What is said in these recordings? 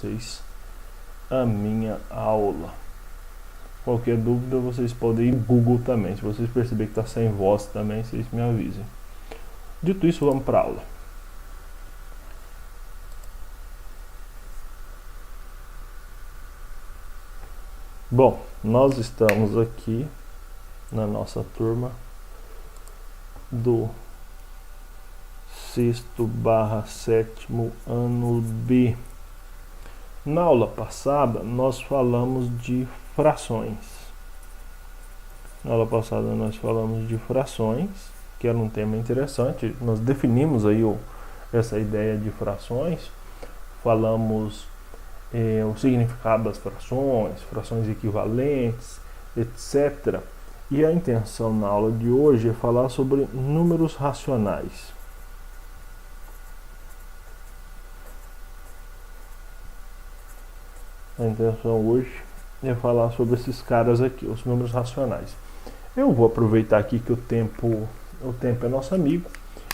vocês a minha aula. Qualquer dúvida vocês podem ir no Google também. Se vocês perceberem que está sem voz também, vocês me avisem. Dito isso, vamos para a aula. Bom, nós estamos aqui na nossa turma do 6º/7º ano B. Na aula passada nós falamos de frações. Que era um tema interessante. Nós definimos aí essa ideia de frações, falamos o significado das frações, frações equivalentes, etc. E a intenção na aula de hoje é falar sobre números racionais. A intenção hoje é falar sobre esses caras aqui, os números racionais. Eu vou aproveitar aqui que o tempo é nosso amigo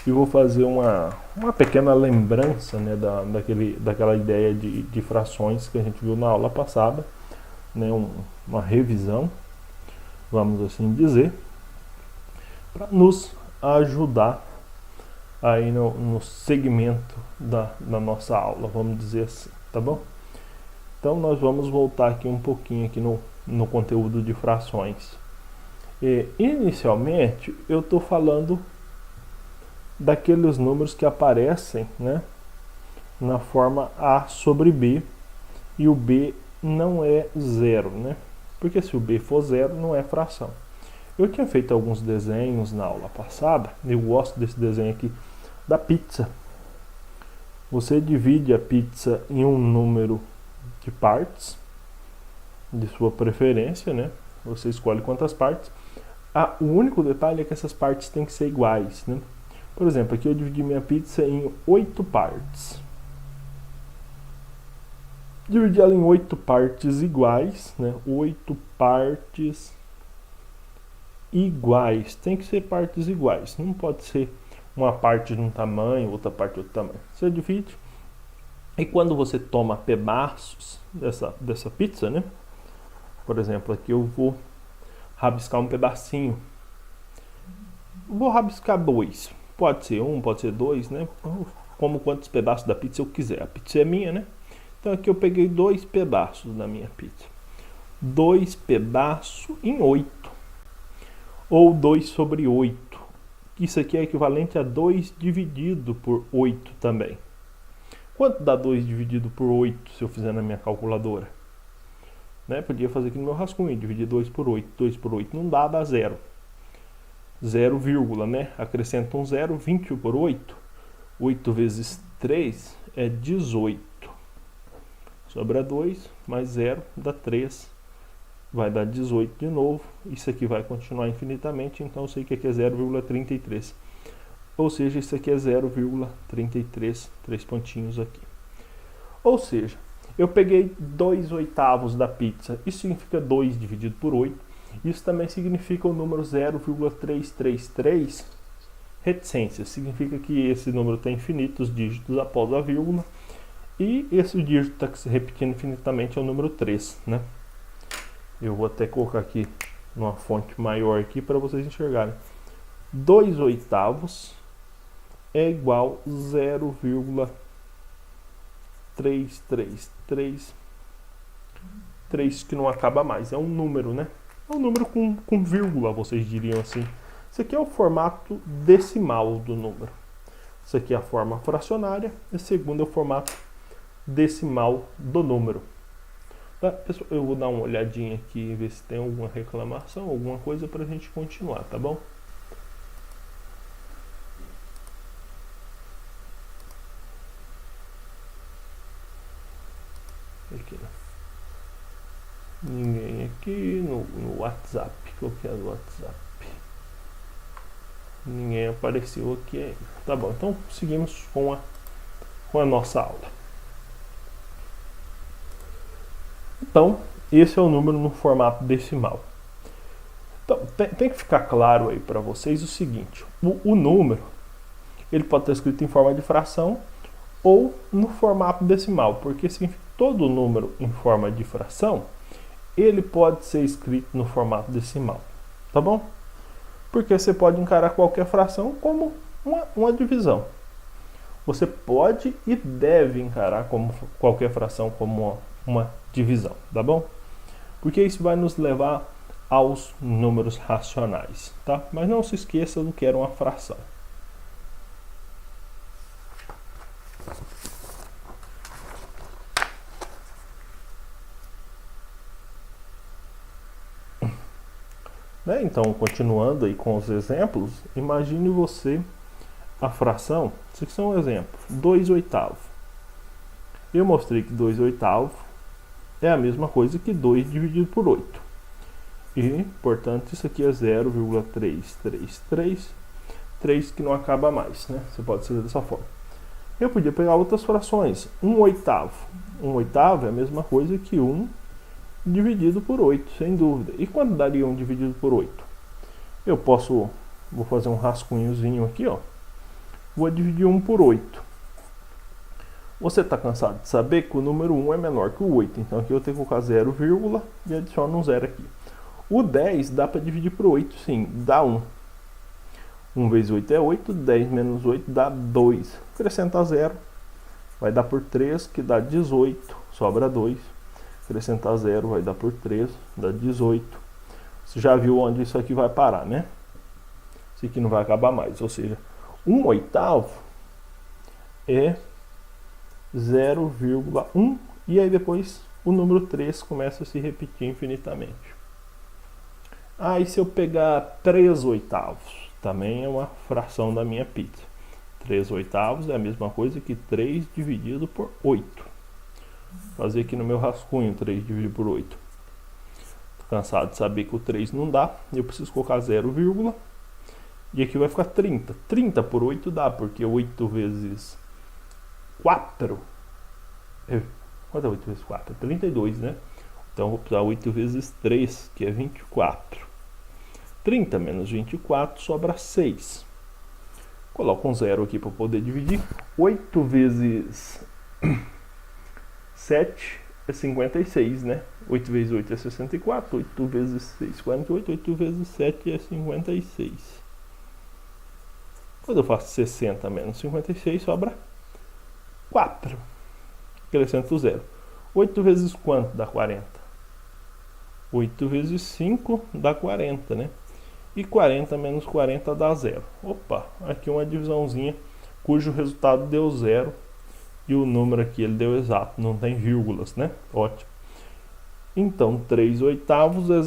e vou fazer uma pequena lembrança, né, daquela ideia de frações que a gente viu na aula passada, né, uma revisão, vamos assim dizer, para nos ajudar aí no segmento da nossa aula, vamos dizer assim, tá bom? Então nós vamos voltar aqui um pouquinho aqui no conteúdo de frações. Inicialmente eu estou falando daqueles números que aparecem, né, na forma A sobre B, e o B não é zero, né? Porque se o B for zero, não é fração. Eu tinha feito alguns desenhos na aula passada, eu gosto desse desenho aqui da pizza. Você divide a pizza em um número de partes, de sua preferência, né? Você escolhe quantas partes. O único detalhe é que essas partes têm que ser iguais, né? Por exemplo, aqui eu dividi minha pizza em 8 partes. Dividi ela em 8 partes iguais, né? 8 partes iguais. Tem que ser partes iguais. Não pode ser uma parte de um tamanho, outra parte de outro tamanho. Você divide. E quando você toma pedaços dessa pizza, né? Por exemplo, aqui eu vou rabiscar um pedacinho. Vou rabiscar 2. Pode ser 1, pode ser 2, né? Como quantos pedaços da pizza eu quiser. A pizza é minha, né? Então aqui eu peguei 2 pedaços da minha pizza. 2 pedaços em 8. Ou 2 sobre 8. Isso aqui é equivalente a 2 dividido por 8 também. Quanto dá 2 dividido por 8 se eu fizer na minha calculadora? Né? Podia fazer aqui no meu rascunho, dividir 2 por 8. 2 por 8 não dá 0. 0, né? Acrescenta um 0, 20 por 8. 8 vezes 3 é 18. Sobra 2, mais 0 dá 3. Vai dar 18 de novo. Isso aqui vai continuar infinitamente, então eu sei que aqui é 0,33. Ou seja, isso aqui é 0,33, 3 pontinhos aqui. Ou seja, eu peguei 2/8 da pizza. Isso significa 2 dividido por 8. Isso também significa o número 0,333 reticências. Significa que esse número tem infinitos dígitos após a vírgula. E esse dígito está se repetindo infinitamente é o número 3, né? Eu vou até colocar aqui numa fonte maior aqui para vocês enxergarem. 2/8 é igual a 0,333. 3 que não acaba mais. É um número, né? É um número com vírgula, vocês diriam assim. Isso aqui é o formato decimal do número. Isso aqui é a forma fracionária. E segundo é o formato decimal do número. Tá, pessoal, eu vou dar uma olhadinha aqui e ver se tem alguma reclamação, alguma coisa para a gente continuar, tá bom? Aqui, né? Ninguém aqui no WhatsApp. Qual que é o WhatsApp? Ninguém apareceu aqui ainda. Tá bom, então seguimos com a nossa aula. Então, esse é o número no formato decimal. Então, tem que ficar claro aí para vocês o seguinte. O número, ele pode estar escrito em forma de fração ou no formato decimal. Por que todo número em forma de fração, ele pode ser escrito no formato decimal, tá bom? Porque você pode encarar qualquer fração como uma divisão. Você pode e deve encarar como qualquer fração como uma divisão, tá bom? Porque isso vai nos levar aos números racionais, tá? Mas não se esqueça do que era uma fração. Né? Então, continuando aí com os exemplos, imagine você a fração, isso aqui são exemplos, 2/8. Eu mostrei que 2/8 é a mesma coisa que 2 dividido por 8. E, portanto, isso aqui é 0,333, 3 que não acaba mais, né? Você pode escrever dessa forma. Eu podia pegar outras frações, 1/8. 1/8 é a mesma coisa que 1 dividido por 8, sem dúvida. E quanto daria 1 dividido por 8? Eu vou fazer um rascunhozinho aqui, ó. Vou dividir 1 por 8. Você está cansado de saber que o número 1 é menor que o 8. Então aqui eu tenho que colocar 0, e adiciono um 0 aqui. O 10 dá para dividir por 8, sim. Dá 1. 1 vezes 8 é 8. 10 menos 8 dá 2. Acrescenta 0. Vai dar por 3, que dá 18. Sobra 2. Acrescentar 0 vai dar por 3. Dá 18. Você já viu onde isso aqui vai parar, né? Isso aqui não vai acabar mais. Ou seja, 1/8 é 0,1. E aí depois o número 3 começa a se repetir infinitamente. E se eu pegar 3/8? Também é uma fração da minha pizza. 3/8 é a mesma coisa que 3 dividido por 8. Vou fazer aqui no meu rascunho 3 dividido por 8. Tô cansado de saber que o 3 não dá. Eu preciso colocar 0, e aqui vai ficar 30. 30 por 8 dá, porque 8 vezes 4... Quanto é 8 vezes 4? É 32, né? Então eu vou precisar 8 vezes 3, que é 24. 30 menos 24 sobra 6. Coloco um 0 aqui para poder dividir. 8 vezes 7 é 56, né? 8 vezes 8 é 64. 8 vezes 6 é 48. 8 vezes 7 é 56. Quando eu faço 60 menos 56, sobra 4. Acrescento 0. 8 vezes quanto dá 40? 8 vezes 5 dá 40, né? E 40 menos 40 dá 0. Opa, aqui uma divisãozinha cujo resultado deu 0. E o número aqui ele deu exato, não tem vírgulas, né? Ótimo. Então, 3/8 é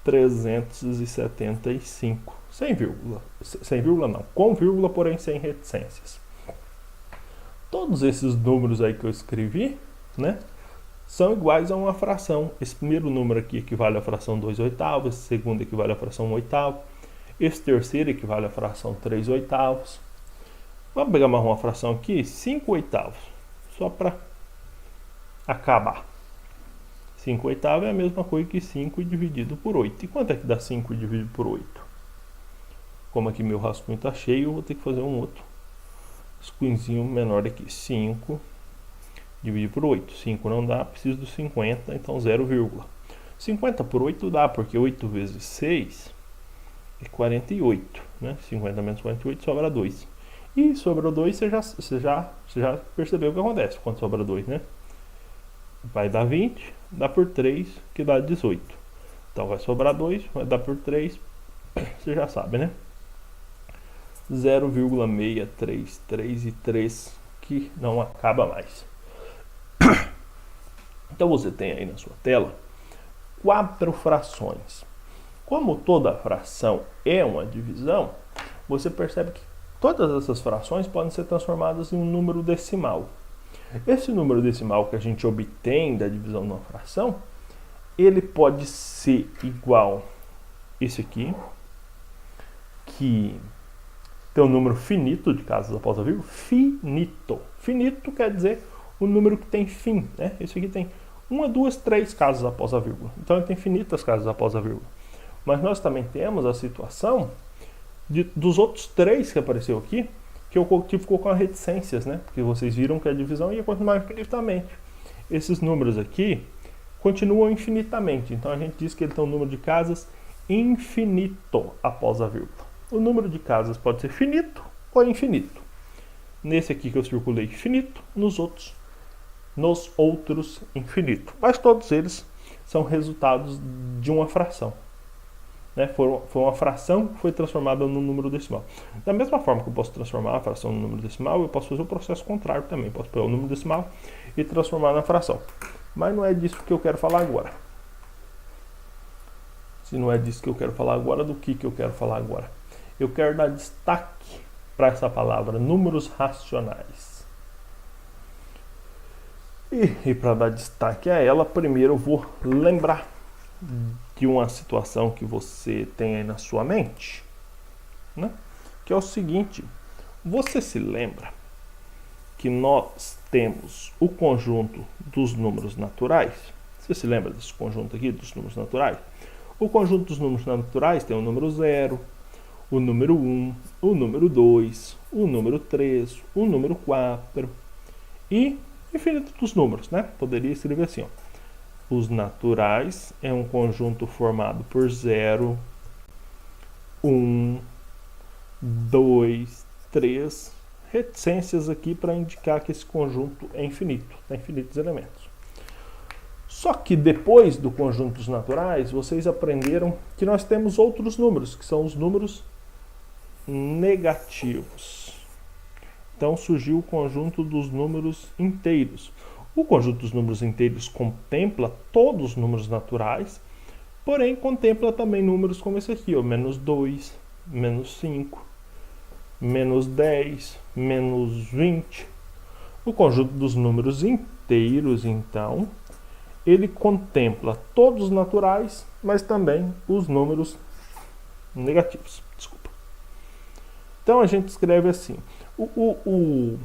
0,375. Sem vírgula. Sem vírgula não. Com vírgula, porém sem reticências. Todos esses números aí que eu escrevi, né? São iguais a uma fração. Esse primeiro número aqui equivale à fração 2/8, esse segundo equivale à fração 1/8, esse terceiro equivale à fração 3/8. Vamos pegar mais uma fração aqui, 5/8, só para acabar. 5/8 é a mesma coisa que 5 dividido por 8. E quanto é que dá 5 dividido por 8? Como aqui meu rascunho está cheio, eu vou ter que fazer um outro rascunhozinho menor aqui. 5 dividir por 8. 5 não dá, preciso do 50, então 0, 50 por 8 dá, porque 8 vezes 6 é 48, né? 50 menos 48 sobra 2. E sobrou 2, você já percebeu o que acontece quando sobra 2, né? Vai dar 20, dá por 3, que dá 18. Então vai sobrar 2, vai dar por 3, você já sabe, né? 0,633, que não acaba mais. Então você tem aí na sua tela 4 frações. Como toda fração é uma divisão, você percebe que todas essas frações podem ser transformadas em um número decimal. Esse número decimal que a gente obtém da divisão de uma fração, ele pode ser igual a esse aqui, que tem um número finito de casas após a vírgula. Finito. Finito quer dizer o número que tem fim, né? Esse aqui tem 1, 2, 3 casas após a vírgula. Então ele tem infinitas casas após a vírgula. Mas nós também temos a situação dos outros 3 que apareceu aqui, que o coletivo ficou com as reticências, né? Porque vocês viram que a divisão ia continuar infinitamente. Esses números aqui continuam infinitamente. Então a gente diz que ele tem um número de casas infinito após a vírgula. O número de casas pode ser finito ou infinito. Nesse aqui que eu circulei finito, nos outros infinito. Mas todos eles são resultados de uma fração. Né? Foi uma fração que foi transformada num número decimal. Da mesma forma que eu posso transformar a fração no número decimal, eu posso fazer o processo contrário também. Posso pegar o número decimal e transformar na fração. Mas não é disso que eu quero falar agora. Se não é disso que eu quero falar agora, do que eu quero falar agora? Eu quero dar destaque para essa palavra, números racionais. E para dar destaque a ela, primeiro eu vou lembrar de uma situação que você tem aí na sua mente, né? Que é o seguinte: você se lembra que nós temos o conjunto dos números naturais? Você se lembra desse conjunto aqui dos números naturais? O conjunto dos números naturais tem o número 0, o número 1, o número 2, o número 3, o número 4 e infinito dos números, né? Poderia escrever assim, ó. Os naturais é um conjunto formado por 0, 1, 2, 3, reticências aqui para indicar que esse conjunto é infinito, tem infinitos elementos. Só que depois do conjunto dos naturais, vocês aprenderam que nós temos outros números, que são os números negativos. Então surgiu o conjunto dos números inteiros. O conjunto dos números inteiros contempla todos os números naturais, porém contempla também números como esse aqui, ó, menos 2, menos 5, menos 10, menos 20. O conjunto dos números inteiros, então, ele contempla todos os naturais, mas também os números negativos. Desculpa. Então a gente escreve assim.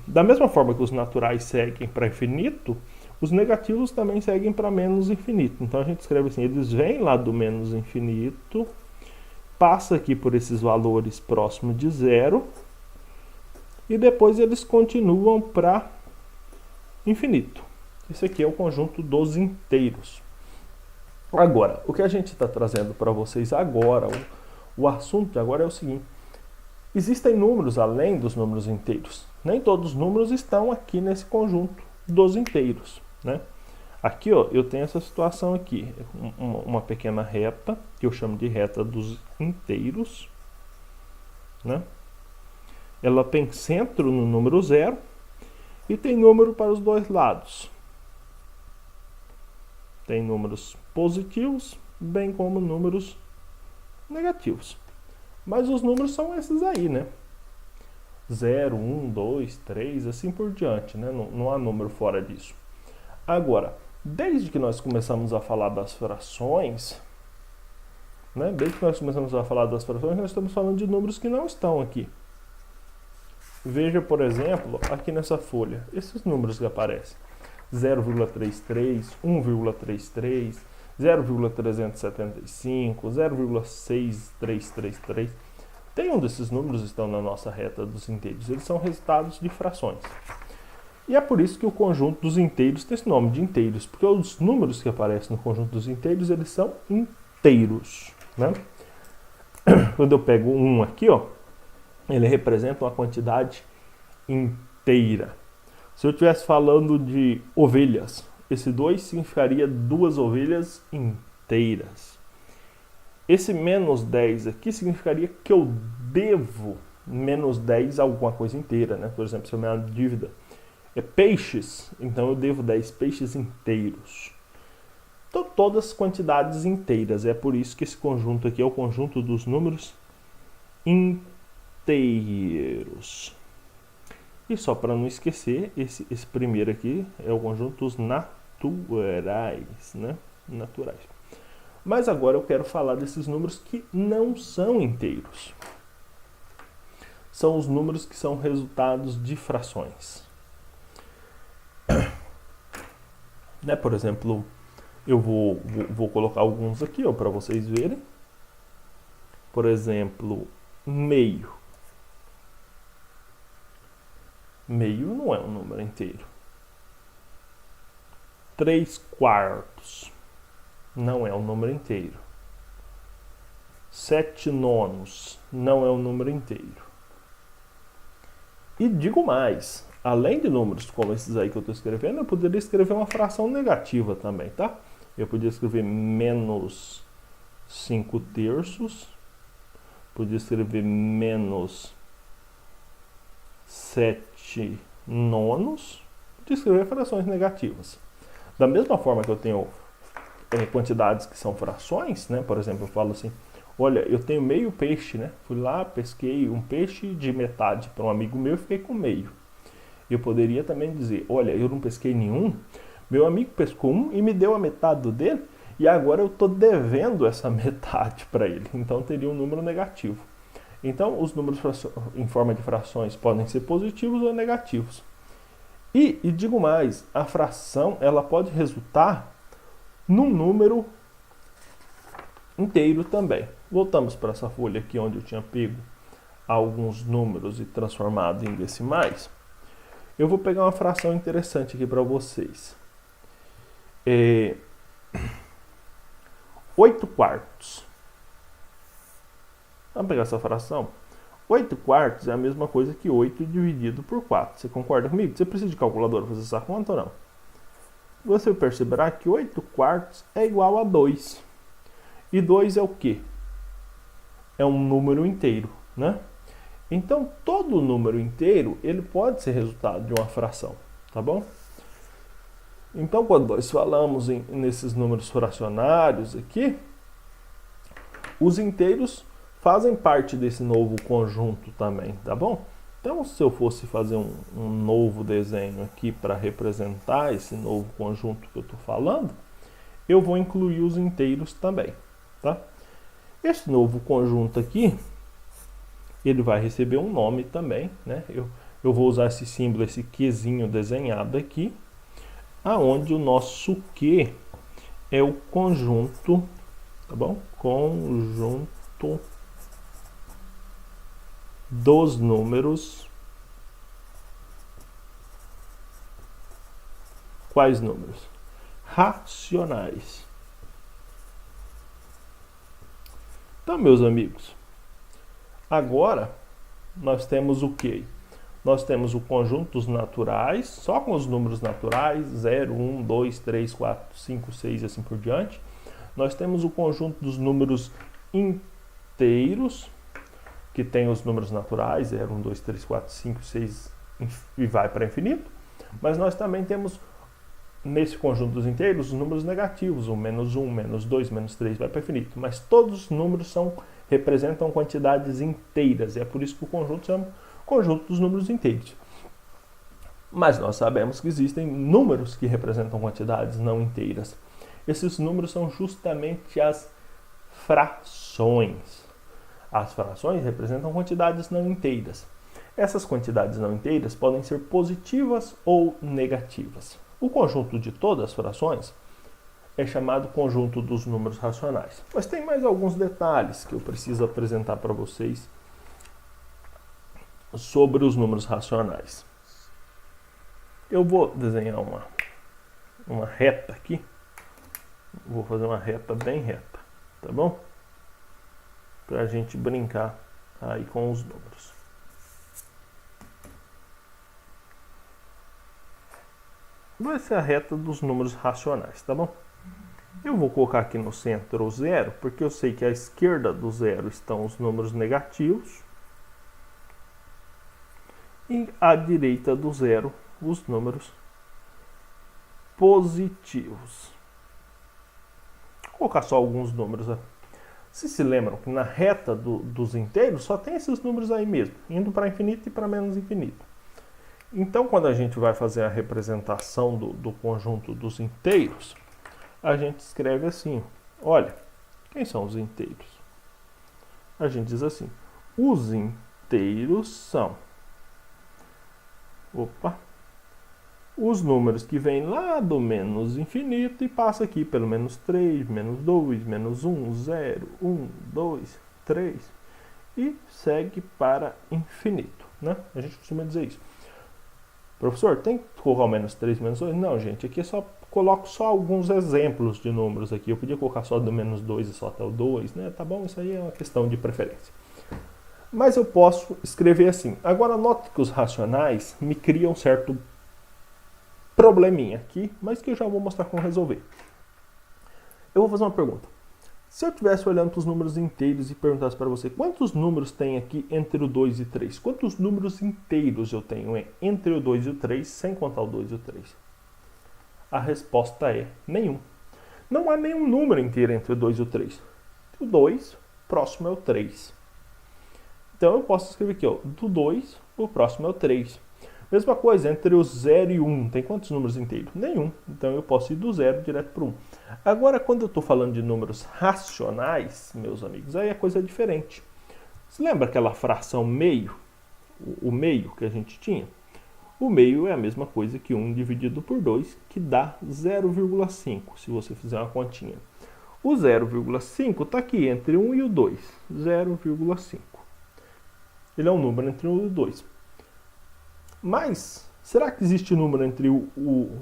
Da mesma forma que os naturais seguem para infinito, os negativos também seguem para menos infinito. Então a gente escreve assim, eles vêm lá do menos infinito, passa aqui por esses valores próximos de 0, e depois eles continuam para infinito. Esse aqui é o conjunto dos inteiros. Agora, o que a gente está trazendo para vocês agora, o assunto de agora é o seguinte: existem números além dos números inteiros. Nem todos os números estão aqui nesse conjunto dos inteiros, né? Aqui, ó, eu tenho essa situação aqui, uma pequena reta, que eu chamo de reta dos inteiros, né? Ela tem centro no número 0 e tem número para os dois lados. Tem números positivos, bem como números negativos. Mas os números são esses aí, né? 0, 1, 2, 3, assim por diante, né? Não há número fora disso. Agora, desde que nós começamos a falar das frações, né? Desde que nós começamos a falar das frações, nós estamos falando de números que não estão aqui. Veja, por exemplo, aqui nessa folha, esses números que aparecem. 0,33, 1,33, 0,375, 0,6333. Nenhum desses números estão na nossa reta dos inteiros. Eles são resultados de frações. E é por isso que o conjunto dos inteiros tem esse nome de inteiros, porque os números que aparecem no conjunto dos inteiros, eles são inteiros, né? Quando eu pego 1 aqui, ó, ele representa uma quantidade inteira. Se eu estivesse falando de ovelhas, esse 2 significaria 2 ovelhas inteiras. Esse menos 10 aqui significaria que eu devo menos 10 a alguma coisa inteira, né? Por exemplo, se a minha dívida é peixes, então eu devo 10 peixes inteiros. Então, todas as quantidades inteiras. É por isso que esse conjunto aqui é o conjunto dos números inteiros. E só para não esquecer, esse primeiro aqui é o conjunto dos naturais, né? Naturais. Mas agora eu quero falar desses números que não são inteiros. São os números que são resultados de frações. Né? Por exemplo, eu vou colocar alguns aqui para vocês verem. Por exemplo, meio. Meio não é um número inteiro. 3/4 não é um número inteiro. 7/9 não é um número inteiro. E digo mais, além de números como esses aí que eu estou escrevendo, eu poderia escrever uma fração negativa também, tá? Eu podia escrever menos 5/3, podia escrever menos 7/9, podia escrever frações negativas. Da mesma forma que eu tenho quantidades que são frações, né? Por exemplo, eu falo assim, olha, eu tenho meio peixe, né? Fui lá, pesquei um peixe de metade para um amigo meu e fiquei com meio. Eu poderia também dizer, olha, eu não pesquei nenhum, meu amigo pescou um e me deu a metade do dele, e agora eu estou devendo essa metade para ele. Então teria um número negativo. Então os números em forma de frações podem ser positivos ou negativos. E digo mais, a fração ela pode resultar num número inteiro também. Voltamos para essa folha aqui onde eu tinha pego alguns números e transformado em decimais. Eu vou pegar uma fração interessante aqui para vocês. 8/4. Vamos pegar essa fração? 8/4 é a mesma coisa que 8 dividido por 4. Você concorda comigo? Você precisa de calculadora para fazer essa conta ou não? Você perceberá que 8/4 é igual a 2. E 2 é o quê? É um número inteiro, né? Então, todo número inteiro, ele pode ser resultado de uma fração, tá bom? Então, quando nós falamos nesses números fracionários aqui, os inteiros fazem parte desse novo conjunto também, tá bom? Então, se eu fosse fazer um novo desenho aqui para representar esse novo conjunto que eu estou falando, eu vou incluir os inteiros também, tá? Esse novo conjunto aqui, ele vai receber um nome também, né? Eu vou usar esse símbolo, esse Qzinho desenhado aqui, aonde o nosso Q é o conjunto, tá bom? Conjunto dos números. Quais números? Racionais. Então, meus amigos, agora nós temos o quê? Nós temos o conjunto dos naturais, só com os números naturais, 0, 1, 2, 3, 4, 5, 6 e assim por diante. Nós temos o conjunto dos números inteiros, que tem os números naturais, 0, 1, 2, 3, 4, 5, 6 e vai para infinito. Mas nós também temos, nesse conjunto dos inteiros, os números negativos, o menos 1, menos 2, menos 3 vai para infinito. Mas todos os números representam quantidades inteiras, e é por isso que o conjunto chama conjunto dos números inteiros. Mas nós sabemos que existem números que representam quantidades não inteiras. Esses números são justamente as frações. As frações representam quantidades não inteiras. Essas quantidades não inteiras podem ser positivas ou negativas. O conjunto de todas as frações é chamado conjunto dos números racionais. Mas tem mais alguns detalhes que eu preciso apresentar para vocês sobre os números racionais. Eu vou desenhar uma reta aqui. Vou fazer uma reta bem reta, tá bom? Para a gente brincar aí com os números. Vai ser a reta dos números racionais, tá bom? Eu vou colocar aqui no centro o 0, porque eu sei que à esquerda do 0 estão os números negativos. E à direita do 0, os números positivos. Vou colocar só alguns números. Vocês se lembram que na reta dos inteiros só tem esses números aí mesmo, indo para infinito e para menos infinito. Então, quando a gente vai fazer a representação do conjunto dos inteiros, a gente escreve assim, olha, quem são os inteiros? A gente diz assim, os inteiros são os números que vêm lá do menos infinito e passa aqui pelo menos 3, menos 2, menos 1, 0, 1, 2, 3 e segue para infinito, né? A gente costuma dizer isso. Professor, tem que colocar o menos 3, menos 2? Não, gente, aqui coloco só alguns exemplos de números aqui. Eu podia colocar só do menos 2 e só até o 2, né? Tá bom? Isso aí é uma questão de preferência. Mas eu posso escrever assim. Agora, note que os racionais me criam um certo probleminha aqui, mas que eu já vou mostrar como resolver. Eu vou fazer uma pergunta. Se eu estivesse olhando para os números inteiros e perguntasse para você quantos números tem aqui entre o 2 e o 3? Quantos números inteiros eu tenho entre o 2 e o 3, sem contar o 2 e o 3? A resposta é nenhum. Não há nenhum número inteiro entre o 2 e o 3. O 2, próximo é o 3. Então eu posso escrever aqui, ó, do 2, o próximo é o 3. Mesma coisa, entre o 0 e o 1, tem quantos números inteiros? Nenhum. Então eu posso ir do 0 direto para o 1. Agora, quando eu estou falando de números racionais, meus amigos, aí a coisa é diferente. Você lembra aquela fração meio? O meio que a gente tinha? O meio é a mesma coisa que 1 dividido por 2, que dá 0,5, se você fizer uma continha. O 0,5 está aqui entre 1 e o 2, 0,5. Ele é um número entre 1 e o 2. Mas, será que existe número entre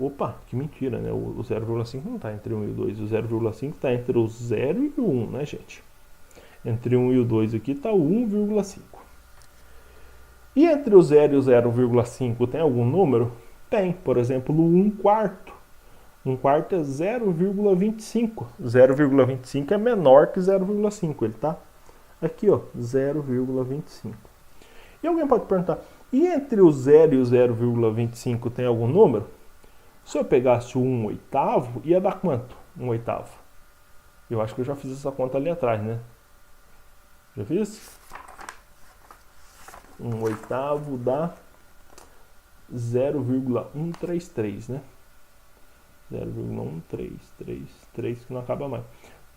opa, que mentira, né? O 0,5 não está entre 1 e o 2. O 0,5 está entre o 0 e o 1, né, gente? Entre 1 e o 2 aqui está o 1,5. E entre o 0 e o 0,5 tem algum número? Tem, por exemplo, o 1 quarto. 1 quarto é 0,25. 0,25 é menor que 0,5. Ele está aqui, ó, 0,25. E alguém pode perguntar, e entre o 0 e o 0,25 tem algum número? Se eu pegasse o 1 oitavo, ia dar quanto? 1 oitavo. Eu acho que eu já fiz essa conta ali atrás, né? Já fiz? 1 oitavo dá 0,133, né? 0,133, que não acaba mais.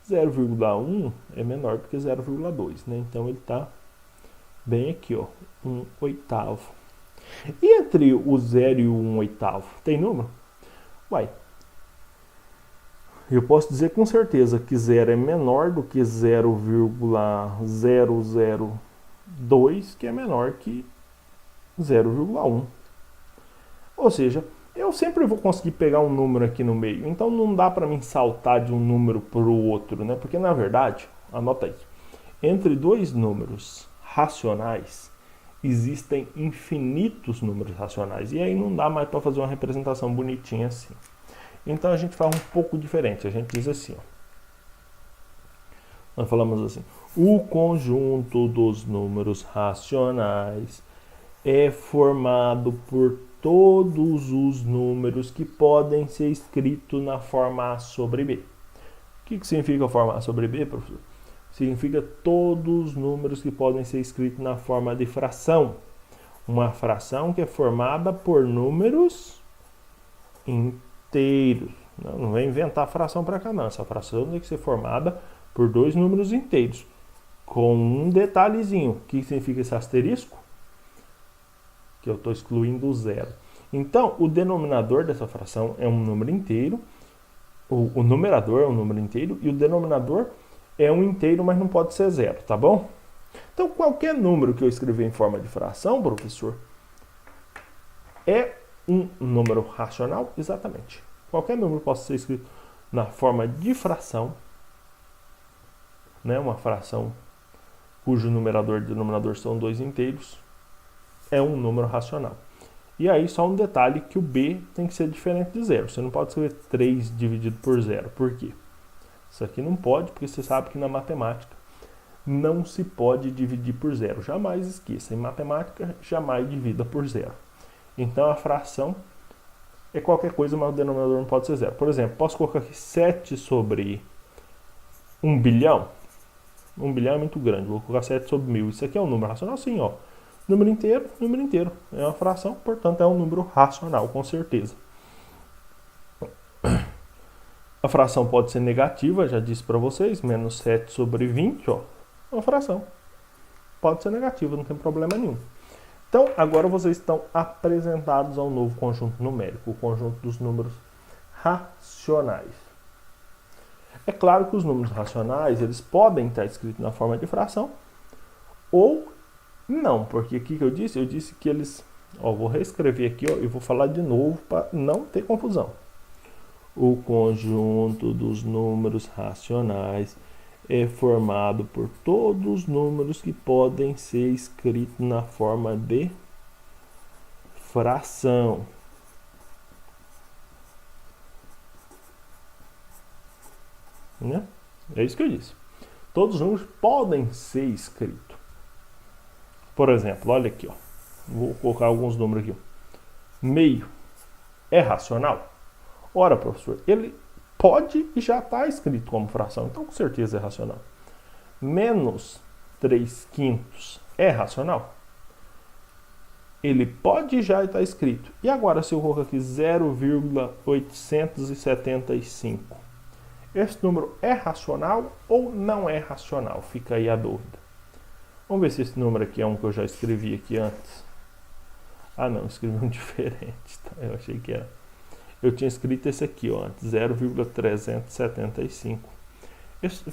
0,1 é menor do que 0,2, né? Então ele está bem aqui, ó, 1 oitavo. E entre o 0 e o 1 oitavo, tem número? Uai, eu posso dizer com certeza que 0 é menor do que 0,002, que é menor que 0,1. Ou seja, eu sempre vou conseguir pegar um número aqui no meio. Então não dá para mim saltar de um número para o outro, né? Porque na verdade, anota isso, entre dois números racionais existem infinitos números racionais. E aí não dá mais para fazer uma representação bonitinha assim. Então a gente faz um pouco diferente. A gente diz assim, ó. Nós falamos assim: o conjunto dos números racionais é formado por todos os números que podem ser escritos na forma A sobre B. O que significa a forma A sobre B, professor? Significa todos os números que podem ser escritos na forma de fração. Uma fração que é formada por números inteiros. Não vai inventar fração para cá, não. Essa fração tem que ser formada por dois números inteiros. Com um detalhezinho. O que significa esse asterisco? Que eu estou excluindo o zero. Então, o denominador dessa fração é um número inteiro. O numerador é um número inteiro. E o denominador é um inteiro, mas não pode ser zero, tá bom? Então, qualquer número que eu escrever em forma de fração, professor, é um número racional? Exatamente. Qualquer número pode ser escrito na forma de fração, né? Uma fração cujo numerador e denominador são dois inteiros, é um número racional. E aí, só um detalhe, que o B tem que ser diferente de zero. Você não pode escrever 3 dividido por zero. Por quê? Isso aqui não pode, porque você sabe que na matemática não se pode dividir por zero. Jamais esqueça, em matemática, jamais divida por zero. Então, a fração é qualquer coisa, mas o denominador não pode ser zero. Por exemplo, posso colocar aqui 7 sobre 1 bilhão? 1 bilhão é muito grande, vou colocar 7 sobre 1000. Isso aqui é um número racional? Sim, ó. Número inteiro. É uma fração, portanto, é um número racional, com certeza. A fração pode ser negativa, já disse para vocês, menos 7 sobre 20, ó, é uma fração. Pode ser negativa, não tem problema nenhum. Então, agora vocês estão apresentados ao novo conjunto numérico, o conjunto dos números racionais. É claro que os números racionais, eles podem estar escritos na forma de fração ou não, porque o que eu disse? Eu disse que eles Ó, vou reescrever aqui, ó, e vou falar de novo para não ter confusão. O conjunto dos números racionais é formado por todos os números que podem ser escritos na forma de fração. Né? É isso que eu disse. Todos os números podem ser escritos. Por exemplo, olha aqui, ó. Vou colocar alguns números aqui. Ó. Meio é racional? Ora, professor, ele pode e já está escrito como fração, então com certeza é racional. Menos 3/5 é racional? Ele pode e já está escrito. E agora se eu colocar aqui 0,875? Esse número é racional ou não é racional? Fica aí a dúvida. Vamos ver se esse número aqui é um que eu já escrevi aqui antes. Ah não, escrevi um diferente. Tá? Eu achei que era. Eu tinha escrito esse aqui, ó, antes, 0,375.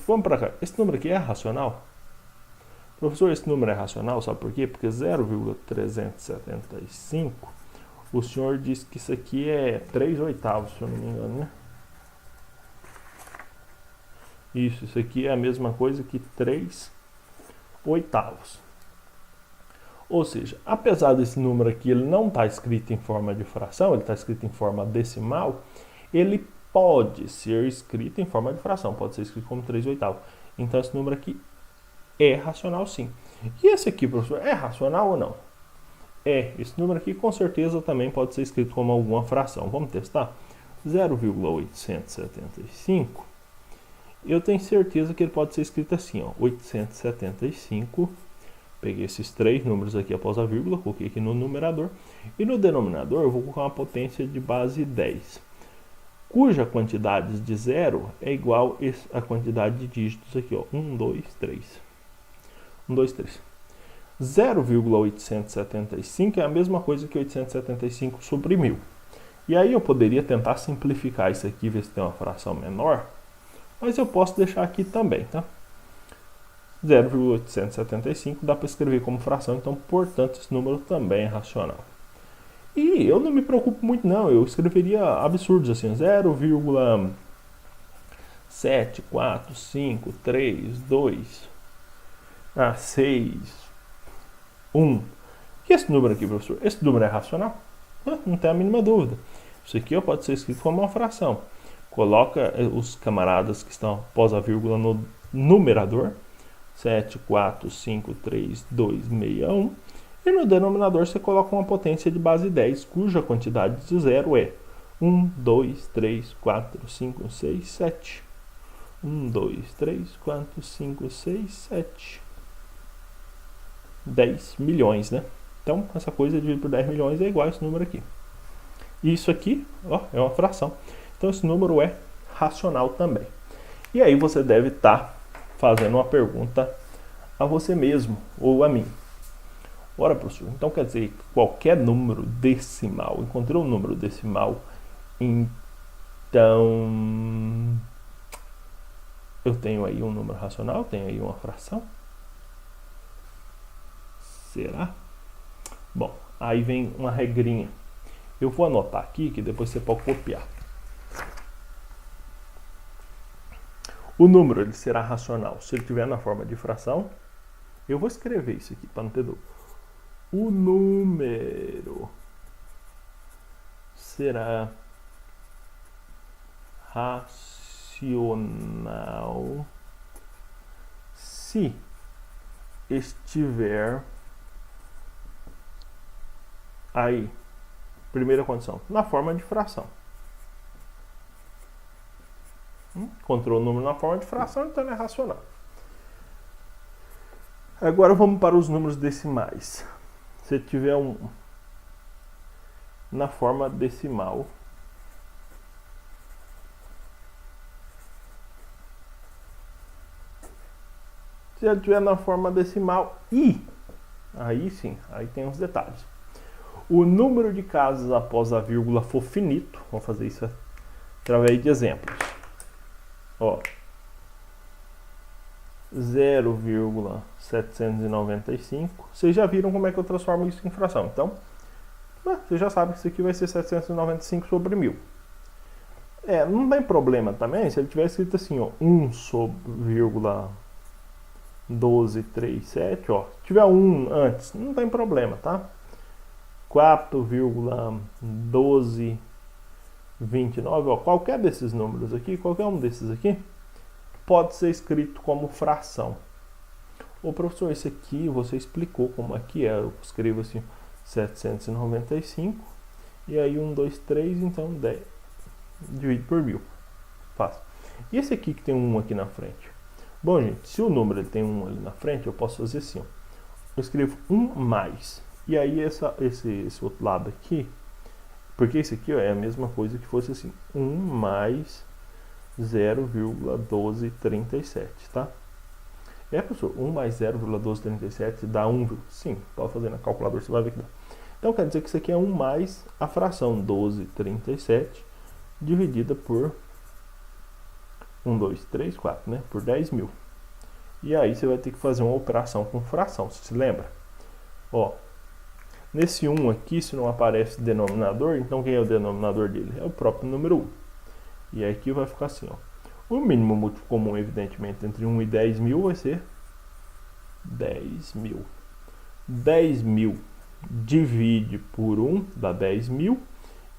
Vamos para cá. Esse número aqui é racional? Professor, esse número é racional, sabe por quê? Porque 0,375, o senhor disse que isso aqui é 3/8, se eu não me engano, né? Isso aqui é a mesma coisa que 3/8. Ou seja, apesar desse número aqui ele não está escrito em forma de fração, ele está escrito em forma decimal, ele pode ser escrito em forma de fração, pode ser escrito como 3/8. Então esse número aqui é racional sim. E esse aqui, professor, é racional ou não? É, esse número aqui com certeza também pode ser escrito como alguma fração. Vamos testar? 0,875. Eu tenho certeza que ele pode ser escrito assim, ó, 875. Peguei esses três números aqui após a vírgula, coloquei aqui no numerador. E no denominador eu vou colocar uma potência de base 10, cuja quantidade de zero é igual à quantidade de dígitos aqui, ó, 1, 2, 3. 1, 2, 3. 0,875 é a mesma coisa que 875 sobre 1000. E aí eu poderia tentar simplificar isso aqui, ver se tem uma fração menor, mas eu posso deixar aqui também, tá? 0,875 dá para escrever como fração, então, portanto, esse número também é racional. E eu não me preocupo muito, não. Eu escreveria absurdos assim, 0,74532 6 1. E esse número aqui, professor? Esse número é racional? Não tem a mínima dúvida. Isso aqui pode ser escrito como uma fração. Coloca os camaradas que estão após a vírgula no numerador, 7453261, e no denominador você coloca uma potência de base 10, cuja quantidade de zero é 1, 2, 3, 4, 5, 6, 7. 1, 2, 3, 4, 5, 6, 7. 10 milhões, né? Então, essa coisa dividido por 10 milhões é igual a esse número aqui. E isso aqui, ó, é uma fração. Então, esse número é racional também. E aí você deve estar fazendo uma pergunta a você mesmo ou a mim. Ora, professor, então quer dizer que qualquer número decimal, encontrei um número decimal, então eu tenho aí um número racional, tenho aí uma fração? Será? Bom, aí vem uma regrinha. Eu vou anotar aqui que depois você pode copiar. O número ele será racional se ele estiver na forma de fração. Eu vou escrever isso aqui para não ter dúvida. O número será racional se estiver aí, primeira condição, na forma de fração. Encontrou o número na forma de fração, então ele é racional. Agora vamos para os números decimais. Se tiver um na forma decimal, se ele estiver na forma decimal e aí sim, aí tem uns detalhes. O número de casas após a vírgula for finito, vamos fazer isso através de exemplos. Ó, 0,795. Vocês já viram como é que eu transformo isso em fração. Então, Mas você já sabe que isso aqui vai ser 795 sobre 1000. Não tem problema também se ele tivesse escrito assim, ó, 1 sobre vírgula 1237, ó. Se tiver 1 antes, não tem problema, tá? 4,1229, ó, qualquer desses números aqui, qualquer um desses aqui, pode ser escrito como fração. Ô professor, esse aqui você explicou como é que é. Eu escrevo assim, 795, e aí 1, 2, 3, então 10, divide por 1000. Fácil. E esse aqui que tem um aqui na frente? Bom, gente, se o número ele tem um ali na frente, eu posso fazer assim, ó. Eu escrevo 1 mais. E aí esse outro lado aqui, porque esse aqui ó, é a mesma coisa que fosse assim, 1 mais 0,1237, tá? Professor, 1 mais 0,1237 dá 1, sim, pode fazer na calculadora, você vai ver que dá. Então quer dizer que isso aqui é 1 mais a fração 1237 dividida por 1, 2, 3, 4, né? Por 10.000. E aí você vai ter que fazer uma operação com fração, você se lembra? Ó, nesse 1 aqui, se não aparece denominador, então quem é o denominador dele? É o próprio número 1. E aí aqui vai ficar assim, ó. O mínimo múltiplo comum, evidentemente, entre 1 e 10.000 vai ser 10.000. 10.000 divide por 1 dá 10.000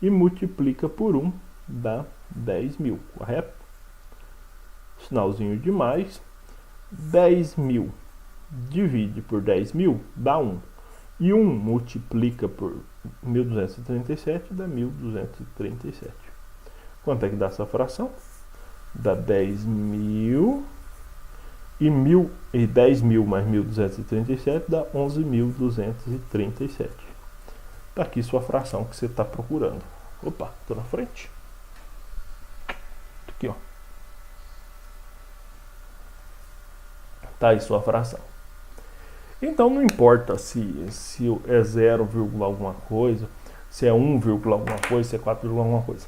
e multiplica por 1 dá 10.000, correto? Sinalzinho de mais. 10.000 divide por 10.000 dá 1. E 1 multiplica por 1.237 dá 1.237. Quanto é que dá essa fração? Dá 10.000 e 10.000 mais 1.237 dá 11.237. Está aqui sua fração que você está procurando. Opa, estou na frente. Aqui, ó. Tá aí sua fração. Então não importa se é 0, alguma coisa, se é 1, alguma coisa, se é 4, alguma coisa.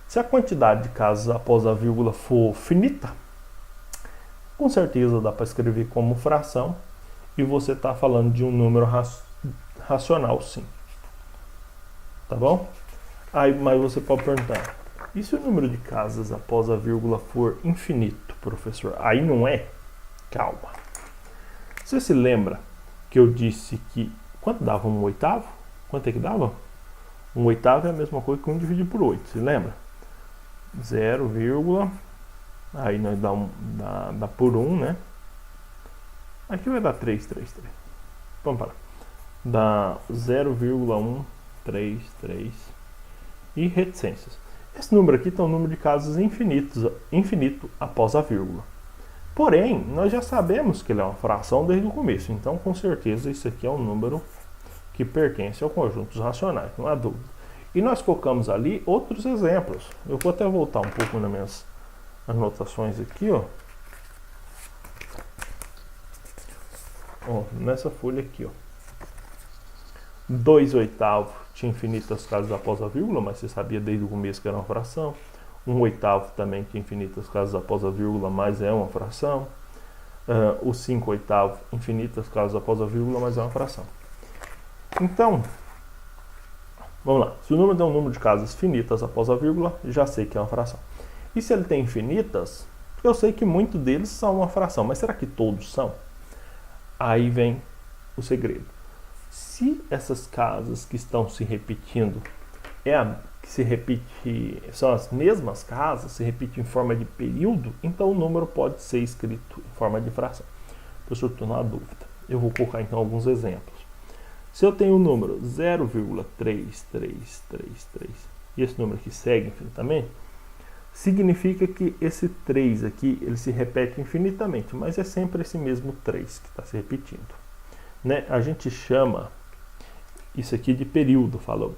Se a quantidade de casas após a vírgula for finita, com certeza dá para escrever como fração e você está falando de um número racional, sim. Tá bom? Aí, mas você pode perguntar, e se o número de casas após a vírgula for infinito, professor? Aí não é? Calma. Você se lembra que eu disse que quanto dava 1/8? Quanto é que dava? 1/8 é a mesma coisa que 1 dividido por 8, você lembra? 0, aí nós dá por 1, né? Aqui vai dar 333. Vamos parar. Dá 0,133 e reticências. Esse número aqui está um número de casas infinito após a vírgula. Porém, nós já sabemos que ele é uma fração desde o começo, então com certeza isso aqui é um número que pertence ao conjunto dos racionais, não há dúvida. E nós colocamos ali outros exemplos. Eu vou até voltar um pouco nas minhas anotações aqui, ó. Ó, nessa folha aqui, ó. 2/8 tinha infinitas casas após a vírgula, mas você sabia desde o começo que era uma fração. 1/8 também tinha infinitas casas após a vírgula, mas é uma fração. O 5/8 infinitas casas após a vírgula, mas é uma fração. Então, vamos lá. Se o número é um número de casas finitas após a vírgula, já sei que é uma fração. E se ele tem infinitas, eu sei que muitos deles são uma fração, mas será que todos são? Aí vem o segredo. Se essas casas que estão se repetindo são as mesmas casas, se repete em forma de período, então o número pode ser escrito em forma de fração. Professor, estou na dúvida. Eu vou colocar então alguns exemplos. Se eu tenho o número 0,3333 e esse número aqui segue infinitamente, significa que esse 3 aqui ele se repete infinitamente, mas é sempre esse mesmo 3 que está se repetindo. Né? A gente chama isso aqui de período, falou.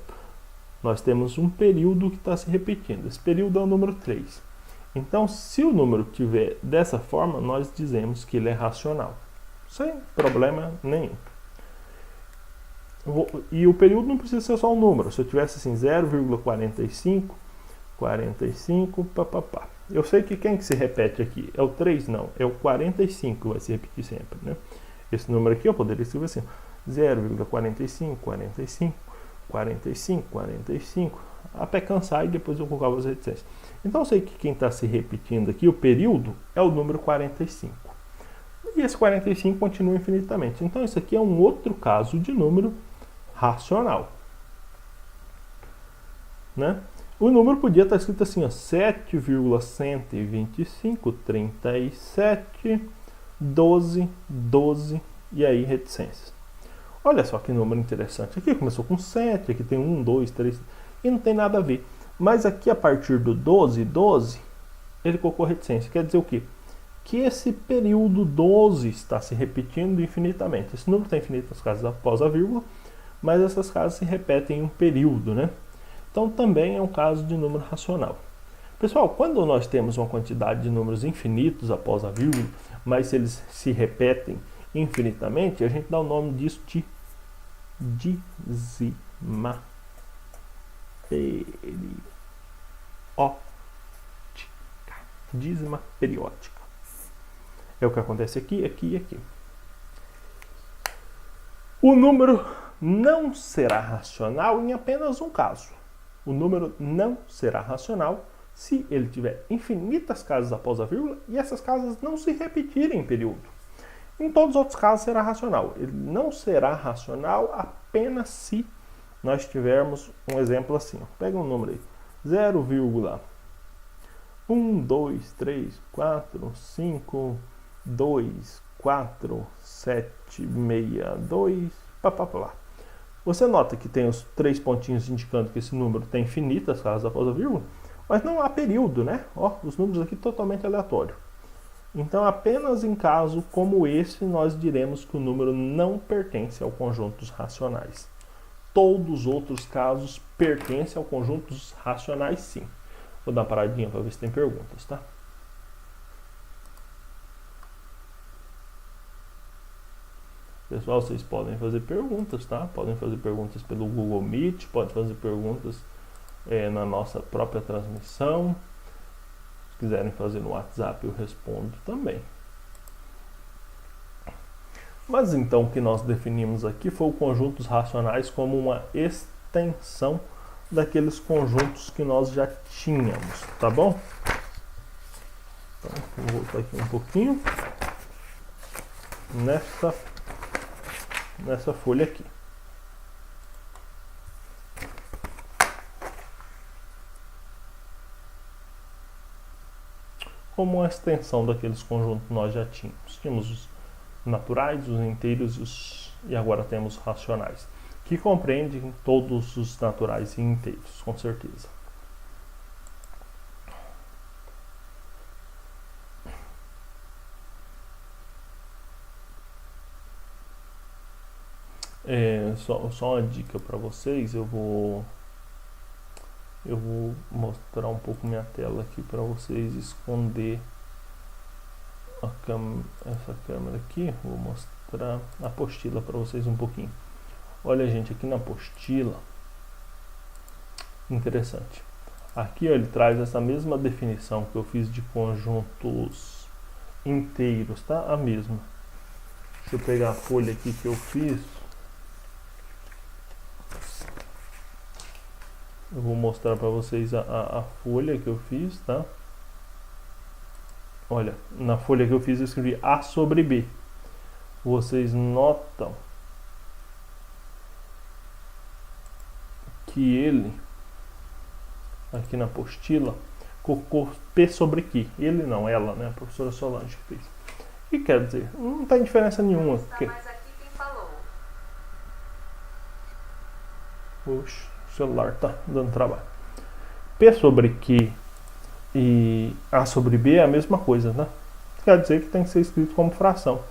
Nós temos um período que está se repetindo. Esse período é o número 3. Então, se o número tiver dessa forma, nós dizemos que ele é racional. Sem problema nenhum. E o período não precisa ser só um número. Se eu tivesse assim 0,45, 45, papapá. Eu sei que quem que se repete aqui? É o 3? Não. É o 45 que vai se repetir sempre, né? Esse número aqui eu poderia escrever assim. 0,45, 45, 45, 45, até cansar e depois eu colocava as reticências. Então eu sei que quem está se repetindo aqui, o período, é o número 45. E esse 45 continua infinitamente. Então isso aqui é um outro caso de número racional. Né? O número podia estar escrito assim, ó, 7,125, 37, 12, 12 e aí reticências. Olha só que número interessante. Aqui começou com 7, aqui tem 1, 2, 3 e não tem nada a ver. Mas aqui a partir do 12, 12, ele colocou reticência. Quer dizer o quê? Que esse período 12 está se repetindo infinitamente. Esse número tem infinitas casas após a vírgula, mas essas casas se repetem em um período, né? Então também é um caso de número racional. Pessoal, quando nós temos uma quantidade de números infinitos após a vírgula, mas se eles se repetem infinitamente, a gente dá o nome disso de dízima periódica. Dízima periódica. É o que acontece aqui, aqui e aqui. O número não será racional em apenas um caso. O número não será racional se ele tiver infinitas casas após a vírgula e essas casas não se repetirem em período. Em todos os outros casos será racional. Ele não será racional apenas se nós tivermos um exemplo assim. Ó. Pega um número aí. 0,1, 2, 3, 4, 5, 2, 4, 7, 6, 2, papapá. Você nota que tem os 3 pontinhos indicando que esse número tem infinitas casas após a vírgula, mas não há período, né? Ó, os números aqui totalmente aleatórios. Então, apenas em caso como esse, nós diremos que o número não pertence ao conjunto dos racionais. Todos os outros casos pertencem ao conjunto dos racionais, sim. Vou dar uma paradinha para ver se tem perguntas, tá? Pessoal, vocês podem fazer perguntas, tá? Podem fazer perguntas pelo Google Meet, podem fazer perguntas na nossa própria transmissão. Se quiserem fazer no WhatsApp, eu respondo também. Mas então o que nós definimos aqui foi o conjunto dos racionais como uma extensão daqueles conjuntos que nós já tínhamos, tá bom? Então, vou voltar aqui um pouquinho. Nessa folha aqui. Como uma extensão daqueles conjuntos que nós já tínhamos. Tínhamos os naturais, os inteiros e agora temos racionais, que compreendem todos os naturais e inteiros, com certeza. Só uma dica para vocês, eu vou mostrar um pouco minha tela aqui para vocês esconder essa câmera aqui. Vou mostrar a apostila para vocês um pouquinho. Olha, gente, aqui na apostila, interessante. Aqui, ó, ele traz essa mesma definição que eu fiz de conjuntos inteiros, tá? A mesma. Deixa eu pegar a folha aqui que eu fiz. Eu vou mostrar para vocês a folha que eu fiz, tá? Olha, na folha que eu fiz eu escrevi A sobre B. Vocês notam que ele, aqui na apostila, colocou P sobre Q. Ele não, ela, né? A professora Solange que fez. E quer dizer, não tem diferença nenhuma. Mas aqui quem falou? Oxe, o celular tá dando trabalho. P sobre Q e A sobre B é a mesma coisa, né? Quer dizer que tem que ser escrito como fração.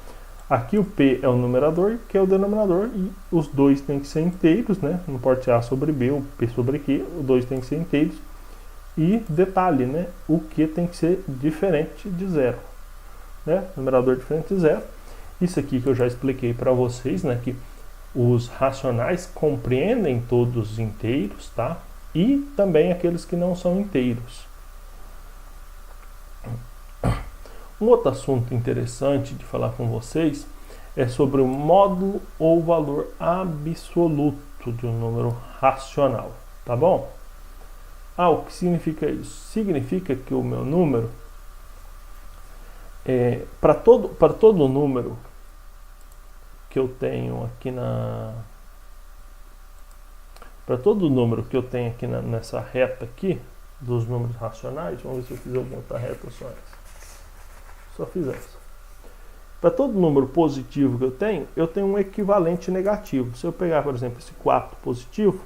Aqui o P é o numerador e o Q é o denominador. E os dois têm que ser inteiros, né? Não pode ser A sobre B ou P sobre Q. Os dois têm que ser inteiros. E detalhe, né? O Q tem que ser diferente de zero. Né? Numerador diferente de zero. Isso aqui que eu já expliquei para vocês, né? Que os racionais compreendem todos os inteiros, tá? E também aqueles que não são inteiros. Um outro assunto interessante de falar com vocês é sobre o módulo ou valor absoluto. oposto de um número racional, tá bom? O que significa isso? Significa que o meu número, para todo número que eu tenho aqui nessa reta aqui, dos números racionais, vamos ver se eu fiz alguma outra reta só essa. Só fiz essa. Para todo número positivo que eu tenho um equivalente negativo. Se eu pegar, por exemplo, esse 4 positivo,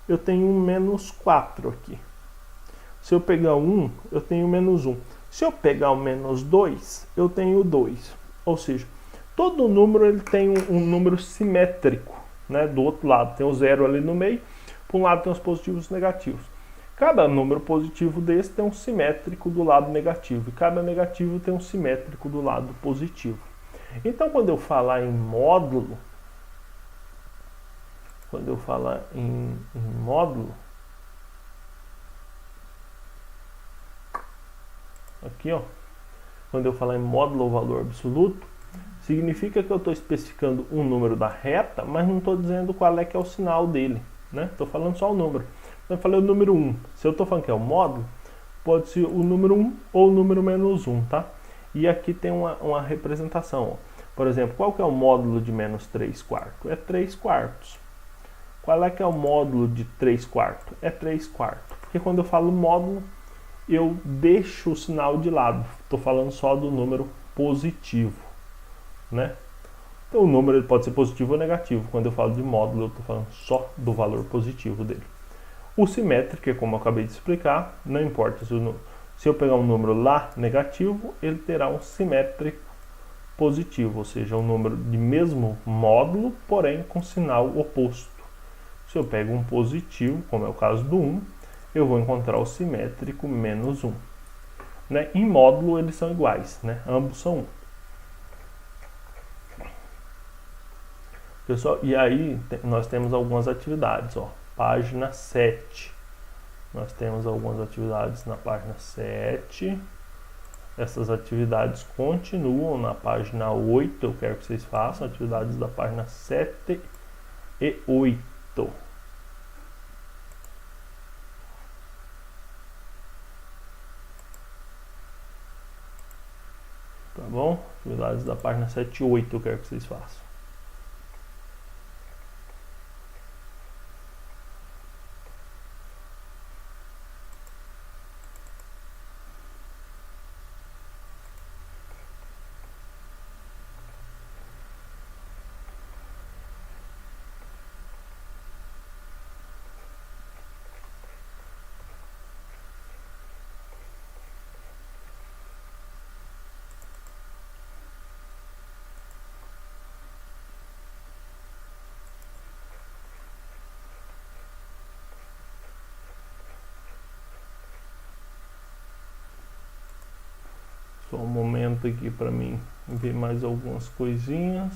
eu tenho um menos 4 aqui. Se eu pegar o 1, eu tenho menos 1. Se eu pegar o menos 2, eu tenho 2. Ou seja, todo número ele tem um número simétrico, né? Do outro lado tem o 0 ali no meio, para um lado tem os positivos e os negativos. Cada número positivo desse tem um simétrico do lado negativo, e cada negativo tem um simétrico do lado positivo. Então, quando eu falar em módulo, aqui, ó, quando eu falar em módulo ou valor absoluto, significa que eu estou especificando um número da reta, mas não estou dizendo qual é que é o sinal dele, né? Estou falando só o número. Então, eu falei o número 1. Se eu estou falando que é o módulo, pode ser o número 1 ou o número menos 1, tá? E aqui tem uma representação, ó. Por exemplo, qual que é o módulo de menos 3 quartos? É 3 quartos. Qual é que é o módulo de 3 quartos? É 3 quartos. Porque quando eu falo módulo, eu deixo o sinal de lado. Estou falando só do número positivo, né? Então o número ele pode ser positivo ou negativo. Quando eu falo de módulo, eu estou falando só do valor positivo dele. O simétrico, como eu acabei de explicar, não importa se eu pegar um número lá negativo, ele terá um simétrico positivo, ou seja, um número de mesmo módulo, porém com sinal oposto. Se eu pego um positivo, como é o caso do 1, eu vou encontrar o simétrico menos 1. Né? Em módulo eles são iguais, né? Ambos são 1. Pessoal, e aí nós temos algumas atividades, ó. Página 7. Nós temos algumas atividades na página 7. Essas atividades continuam na página 8. Eu quero que vocês façam atividades da página 7 e 8. Tá bom? Atividades da página 7 e 8 eu quero que vocês façam. Só um momento aqui para mim ver mais algumas coisinhas.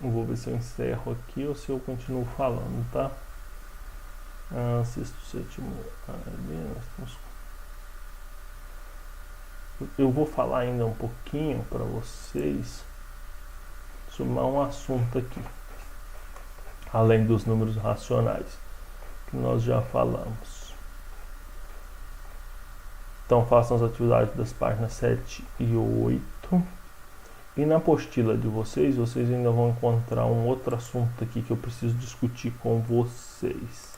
Eu vou ver se eu encerro aqui ou se eu continuo falando, tá? Sexto, sétimo. Eu vou falar ainda um pouquinho para vocês sobre um assunto aqui, além dos números racionais que nós já falamos. Então façam as atividades das páginas 7 e 8. E na apostila de vocês ainda vão encontrar um outro assunto aqui que eu preciso discutir com vocês.